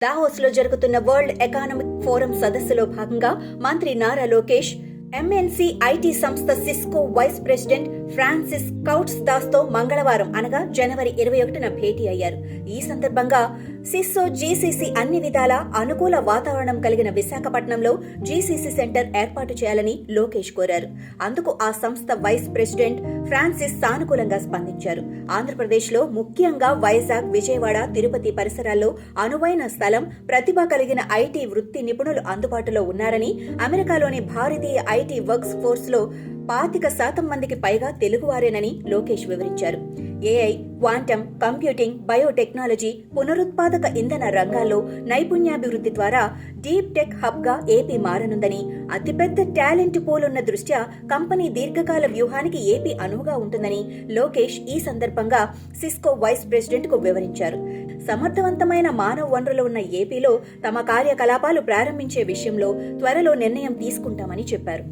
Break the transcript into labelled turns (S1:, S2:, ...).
S1: Davos లో జరుగుతున్న world economic forum సదస్సులో భాగంగా మంత్రి నారా లోకేష్ ఎంఎన్సి ఐటీ సంస్థ Cisco vice president Francine Katsoudas తో మంగళవారం అనగా జనవరి 21న భేటీ అయ్యారు. ఈ సందర్భంగా సిస్కో జీసీసీ అన్ని విధాల అనుకూల వాతావరణం కలిగిన విశాఖపట్నంలో జీసీసీ సెంటర్ ఏర్పాటు చేయాలని లోకేష్ కోరారు. అందుకు ఆ సంస్థ వైస్ ప్రెసిడెంట్ ఫ్రాన్సిస్ సానుకూలంగా స్పందించారు. ఆంధ్రప్రదేశ్లో ముఖ్యంగా వైజాగ్, విజయవాడ, తిరుపతి పరిసరాల్లో అనువైన స్థలం, ప్రతిభ కలిగిన ఐటీ వృత్తి నిపుణులు అందుబాటులో ఉన్నారని, అమెరికాలోని భారతీయ ఐటీ వర్క్స్ ఫోర్స్ లో 25% మందికి పైగా తెలుగువారేనని లోకేష్ వివరించారు. ఏఐ, క్వాంటం కంప్యూటింగ్, బయోటెక్నాలజీ, పునరుత్పాదక ఇంధన రంగాల్లో నైపుణ్యాభివృద్ధి ద్వారా డీప్ టెక్ హబ్ గా ఏపీ మారనుందని, అతిపెద్ద టాలెంట్ పూల్ ఉన్న దృష్ట్యా కంపెనీ దీర్ఘకాల వ్యూహానికి ఏపీ అనువుగా ఉంటుందని లోకేష్ ఈ సందర్భంగా సిస్కో వైస్ ప్రెసిడెంట్ కు వివరించారు. సమర్థవంతమైన మానవ వనరులు ఉన్న ఏపీలో తమ కార్యకలాపాలు ప్రారంభించే విషయంలో త్వరలో నిర్ణయం తీసుకుంటామని చెప్పారు.